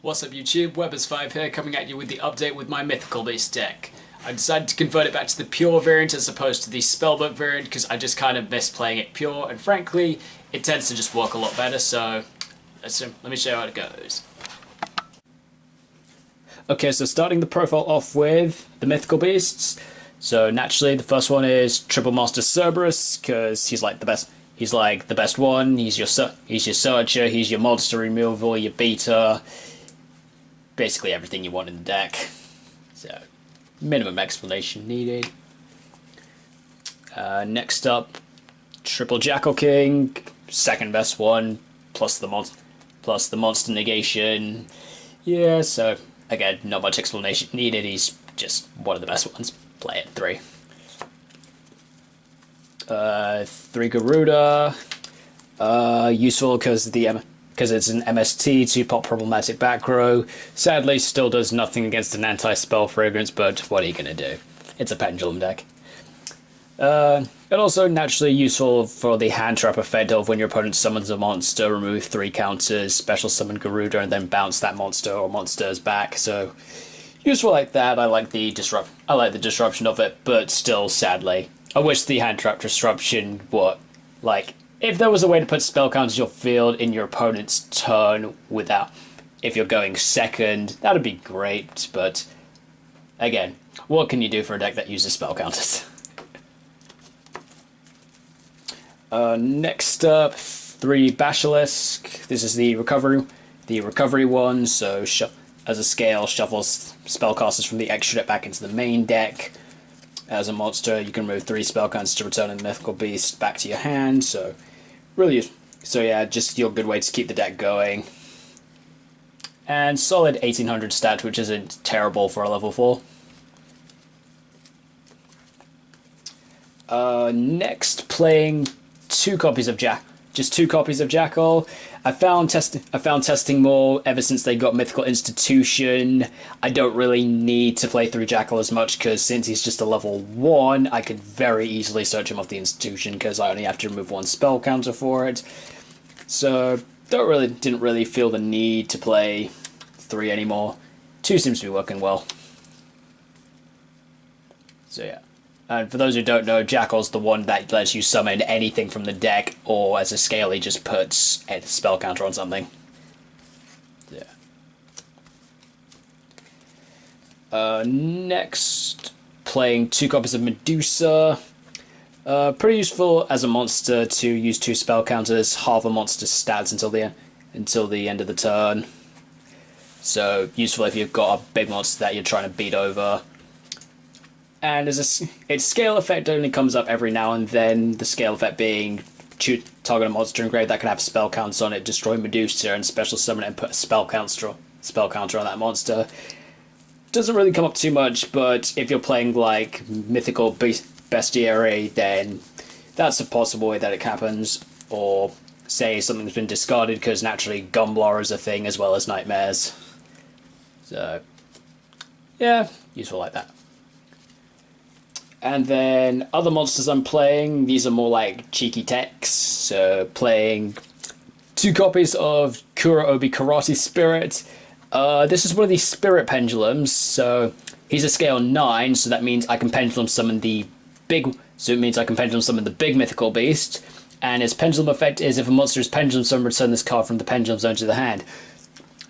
What's up YouTube, Webbers5 here, coming at you with the update with my Mythical Beast deck. I decided to convert it back to the pure variant as opposed to the spellbook variant because I just kind of miss playing it pure, and frankly, it tends to just work a lot better, so let me show you how it goes. Okay, so starting the profile off with the Mythical Beasts. So naturally, the first one is Triple Master Cerberus, because he's like the best. He's like the best one. He's your searcher. He's your monster removal. Your beater. Basically everything you want in the deck. So minimum explanation needed. Next up, Triple Jackal King, second best one, plus the monster negation. Yeah, so again, not much explanation needed. He's just one of the best ones. Play it 3. 3 Garuda. Useful because it's an MST to pop problematic back row. Sadly, still does nothing against an anti-spell fragrance, but what are you going to do? It's a pendulum deck. And also naturally useful for the hand trap effect of when your opponent summons a monster, remove 3 counters, special summon Garuda, and then bounce that monster or monsters back. So useful like that. I like the disruption of it, but still, sadly, I wish the hand trap disruption were like, if there was a way to put spell counters your field in your opponent's turn without, if you're going second, that'd be great, but again, what can you do for a deck that uses spell counters? Next up, 3 Basilisk. This is the recovery one, so as a scale, shuffles spellcasters from the extra deck back into the main deck. As a monster, you can remove 3 spell counters to return a Mythical Beast back to your hand, so really useful. So yeah, just your good way to keep the deck going. And solid 1800 stat, which isn't terrible for a level 4. Next, playing 2 copies of Jackal. I found testing more ever since they got Mythical Institution. I don't really need to play through Jackal as much because since he's just a level 1, I could very easily search him off the Institution because I only have to remove 1 spell counter for it. So didn't really feel the need to play 3 anymore. 2 seems to be working well. So yeah. And for those who don't know, Jackal's the one that lets you summon anything from the deck, or as a scale, he just puts a spell counter on something. Yeah. Next, playing 2 copies of Medusa. Pretty useful as a monster to use 2 spell counters, half a monster's stats until the end of the turn. So useful if you've got a big monster that you're trying to beat over. And its scale effect only comes up every now and then, the scale effect being target a monster in grave that can have spell counters on it, destroy Medusa, and special summon it and put a spell counter on that monster. Doesn't really come up too much, but if you're playing like Mythical Bestiary, then that's a possible way that it happens. Or say something's been discarded because naturally Gumblar is a thing as well as Nightmares. So yeah, useful like that. And then other monsters I'm playing, these are more like cheeky techs. So playing 2 copies of Kurobi Karate Spirit. This is one of these spirit pendulums. So he's a scale 9, so that means I can pendulum summon the big. So it means I can pendulum summon the big Mythical Beast. And its pendulum effect is if a monster is pendulum summoned, return this card from the pendulum zone to the hand.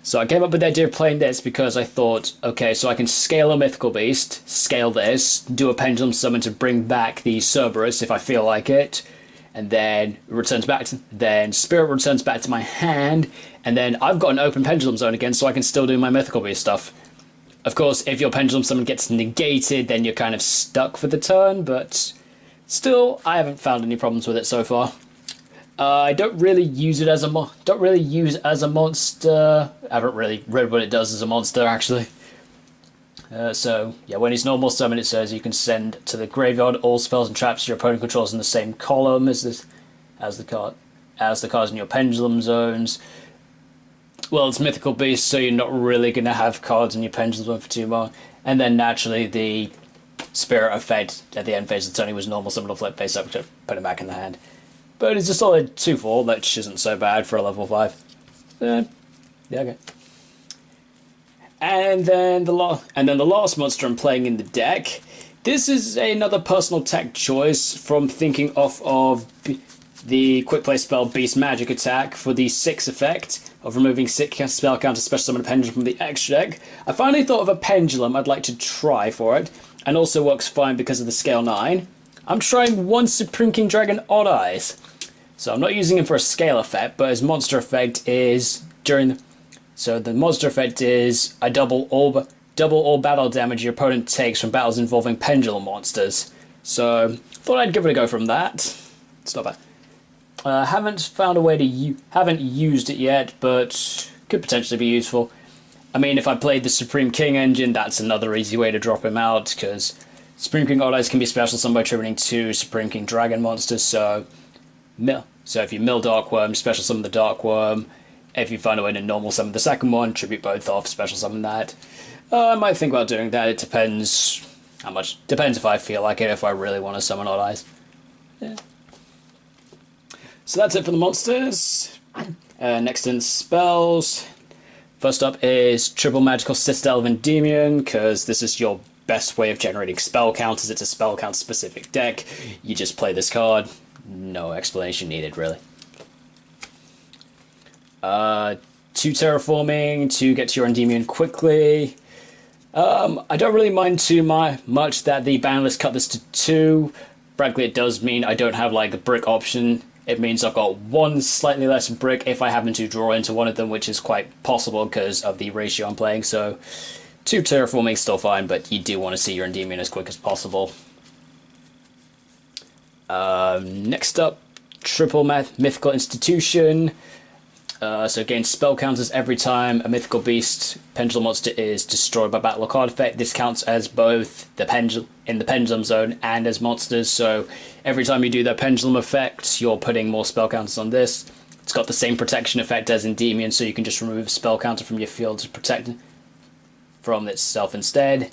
So I came up with the idea of playing this because I thought, okay, so I can scale a Mythical Beast, scale this, do a pendulum summon to bring back the Cerberus if I feel like it, and then Spirit returns back to my hand, and then I've got an open pendulum zone again, so I can still do my Mythical Beast stuff. Of course, if your pendulum summon gets negated, then you're kind of stuck for the turn, but still, I haven't found any problems with it so far. I don't really use it as a monster. I haven't really read what it does as a monster actually. So yeah, when he's normal summon, it says you can send to the graveyard all spells and traps your opponent controls in the same column as the cards in your pendulum zones. Well, it's Mythical Beast, so you're not really going to have cards in your pendulum zone for too long. And then naturally the Spirit effect at the end phase of the turn, he was normal summon or flip face up to put him back in the hand. But it's a solid 2-4, which isn't so bad for a level 5. Yeah, okay. And then the last monster I'm playing in the deck. This is another personal tech choice from thinking off of the quick play spell Beast Magic Attack for the 6 effect of removing 6 spell counter special summon a pendulum from the extra deck. I finally thought of a pendulum I'd like to try for it, and also works fine because of the scale 9. I'm trying 1 Supreme King Dragon Odd Eyes. So I'm not using him for a scale effect, but his monster effect is so the monster effect is I double all battle damage your opponent takes from battles involving pendulum monsters. So thought I'd give it a go from that. It's not bad. Haven't found a way to haven't used it yet, but could potentially be useful. I mean, if I played the Supreme King engine, that's another easy way to drop him out, because Supreme King Odd Eyes can be special summoned by tributing 2 Supreme King Dragon monsters. So if you mill Darkworm, special summon the Darkworm. If you find a way to normal summon the second one, tribute both off, special summon that. I might think about doing that. It depends how much. Depends if I feel like it. If I really want to summon Odd Eyes. Yeah. So that's it for the monsters. Next in spells. First up is Triple Magical Citadel of Endymion, because this is your best way of generating spell counters. It's a spell count specific deck. You just play this card. No explanation needed, really. 2 terraforming to get to your Endymion quickly. I don't really mind too much that the ban list cut this to 2. Frankly, it does mean I don't have like the brick option. It means I've got 1 slightly less brick if I happen to draw into one of them, which is quite possible because of the ratio I'm playing. So 2 terraforming is still fine, but you do want to see your Endymion as quick as possible. Next up, Triple Mythical Institution. So gain spell counters every time a mythical beast pendulum monster is destroyed by battle or card effect. This counts as both in the pendulum zone and as monsters. So every time you do that pendulum effect, you're putting more spell counters on this. It's got the same protection effect as Endymion, so you can just remove a spell counter from your field to protect it from itself instead.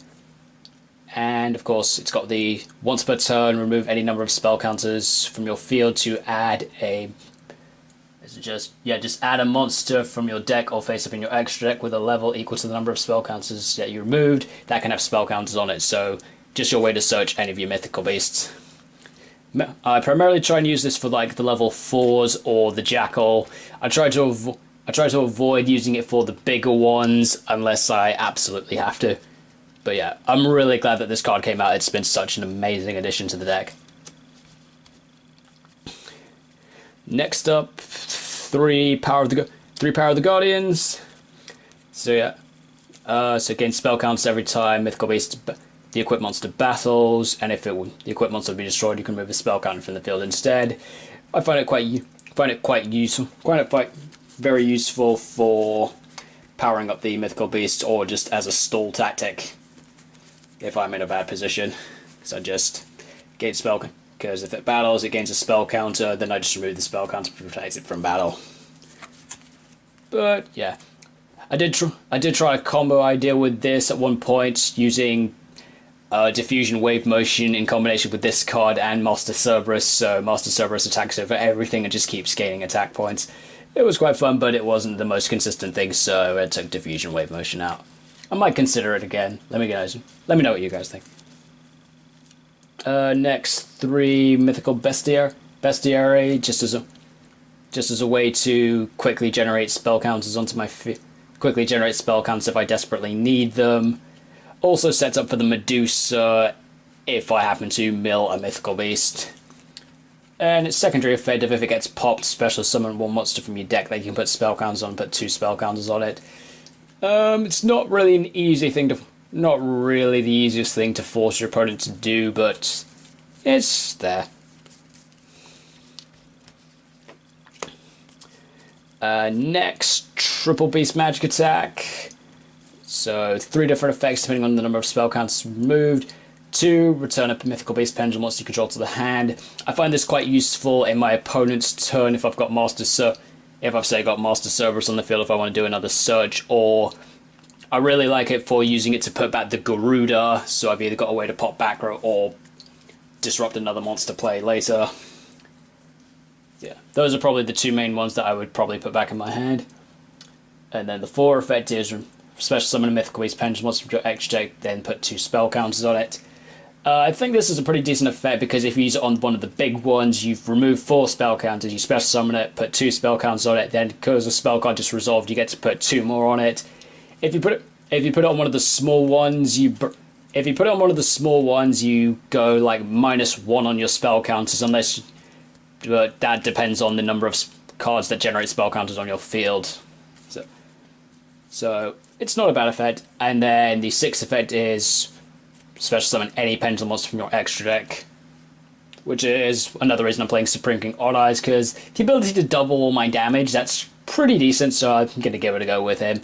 And of course, it's got the once per turn, remove any number of spell counters from your field to add a. Just add a monster from your deck or face up in your extra deck with a level equal to the number of spell counters that you removed that can have spell counters on it. So just your way to search any of your mythical beasts. I primarily try and use this for like the level 4s or the Jackal. I try to avoid using it for the bigger ones unless I absolutely have to. But yeah, I'm really glad that this card came out. It's been such an amazing addition to the deck. Next up, 3 Power of the Guardians. So yeah, so gain spell counters every time mythical beast the equipped monster battles, and if the equipped monster will be destroyed, you can remove a spell counter from the field instead. I find it very useful for powering up the mythical beast, or just as a stall tactic if I'm in a bad position. So just gain spell. Because if it battles, it gains a spell counter, then I just remove the spell counter to protect it from battle. But yeah, I did try a combo idea with this at one point, using Diffusion Wave Motion in combination with this card and Master Cerberus. So Master Cerberus attacks over everything and just keeps gaining attack points. It was quite fun, but it wasn't the most consistent thing, so I took Diffusion Wave Motion out. I might consider it again. Let me know what you guys think. Next, 3 Mythical Bestiary, just as a way to quickly generate spell counters onto my quickly generate spell counters if I desperately need them. Also sets up for the Medusa if I happen to mill a mythical beast. And its secondary effect of if it gets popped, special summon 1 monster from your deck that you can put spell counters on, put 2 spell counters on it. It's not really an easy thing to. Not really the easiest thing to force your opponent to do, but it's there. Next, Triple Beast Magic Attack. So 3 different effects depending on the number of spell counters removed. 2, return a mythical beast pendulum monster you control to the hand. I find this quite useful in my opponent's turn if I've got if I've say got Master Cerberus on the field, if I want to do another search, or I really like it for using it to put back the Garuda, so I've either got a way to pop back or disrupt another monster play later. Yeah, those are probably the 2 main ones that I would probably put back in my hand. And then the 4 effect is special summon a Mythical Beast Pendulum monster from your extra deck, then put 2 spell counters on it. I think this is a pretty decent effect because if you use it on one of the big ones, you've removed 4 spell counters, you special summon it, put 2 spell counters on it, then because the spell card just resolved, you get to put 2 more on it. If you put it on one of the small ones, you go like -1 on your spell counters, unless, but that depends on the number of cards that generate spell counters on your field. So it's not a bad effect. And then the 6th effect is special summon any pendulum monster from your extra deck, which is another reason I'm playing Supreme King Odd Eyes, because the ability to double all my damage, that's pretty decent, so I'm going to give it a go with him.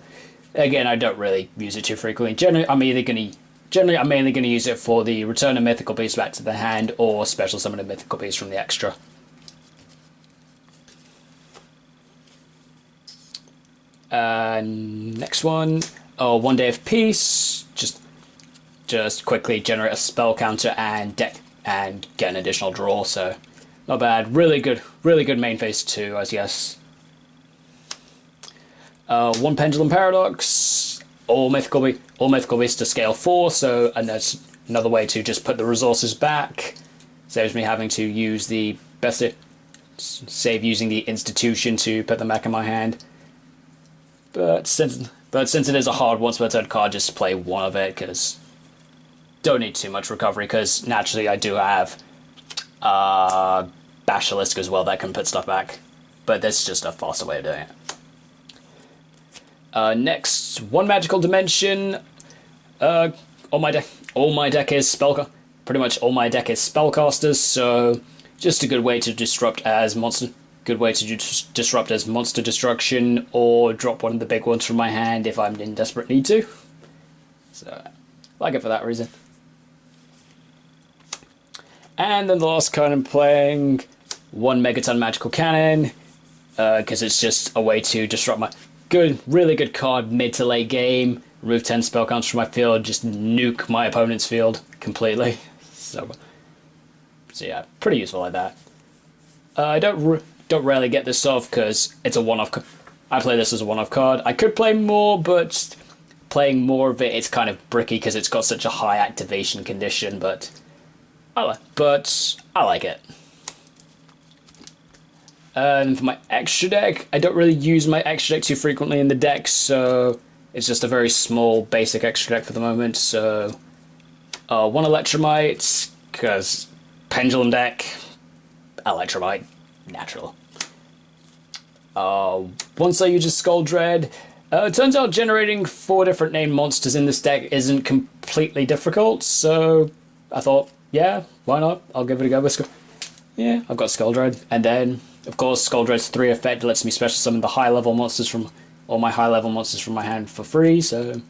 Again, I don't really use it too frequently. Generally, I'm mainly going to use it for the return of Mythical Beast back to the hand, or special summon a Mythical Beast from the extra. Next one, 1 Day of Peace. Just quickly generate a spell counter and get an additional draw. So not bad. Really good main phase 2, I guess. 1 Pendulum Paradox. All mythical beasts to scale 4. So, and that's another way to just put the resources back. Saves me having to use the using the institution to put them back in my hand. But since it is a hard once per turn card, just play 1 of it, because don't need too much recovery, because naturally I do have Basilisk as well that can put stuff back, but that's just a faster way of doing it. Next, 1 Magical Dimension. All my deck is pretty much all my deck is spellcasters, so just a good way to disrupt as monster destruction, or drop one of the big ones from my hand if I'm in desperate need to. So I like it for that reason. And then the last card I'm playing, 1 Megaton Magical Cannon, because it's just a way to disrupt my really good card mid to late game, remove 10 spell counters from my field, just nuke my opponent's field completely. So yeah, pretty useful like that. I don't rarely get this off because it's a one-off. I play this as a one-off card. I could play more, but playing more of it's kind of bricky because it's got such a high activation condition. But I like it. And for my extra deck, I don't really use my extra deck too frequently in the deck, so it's just a very small basic extra deck for the moment. So 1 Electromite, because Pendulum deck, Electromite, natural. Once I use a Skull Dread, it turns out generating 4 different named monsters in this deck isn't completely difficult, so I thought, yeah, why not? I'll give it a go with Yeah, I've got Skull Dread, and then, of course, Skull Dread's 3 effect lets me special summon the high-level monsters from all my high-level monsters from my hand for free, so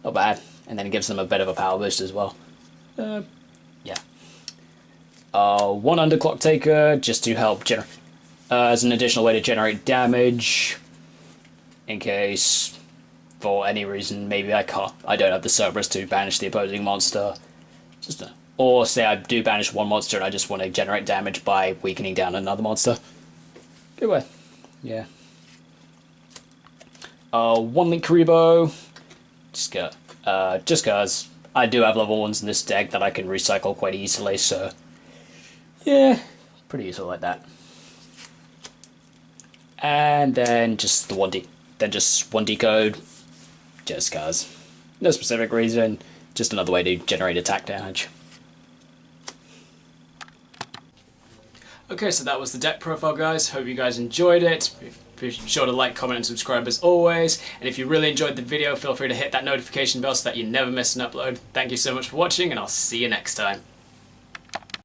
not bad. And then it gives them a bit of a power boost as well. Yeah. 1 Underclock Taker, just to help generate, as an additional way to generate damage, in case, for any reason, maybe I don't have the Cerberus to banish the opposing monster. Or say I do banish 1 monster and I just want to generate damage by weakening down another monster. Good way. Yeah. 1 Link Karibo. Just because I do have level 1s in this deck that I can recycle quite easily, so yeah, pretty useful like that. And then just the 1D. Then just 1 decode. Just cause. No specific reason. Just another way to generate attack damage. Okay, so that was the deck profile, guys. Hope you guys enjoyed it. Be sure to like, comment, and subscribe as always. And if you really enjoyed the video, feel free to hit that notification bell so that you never miss an upload. Thank you so much for watching, and I'll see you next time.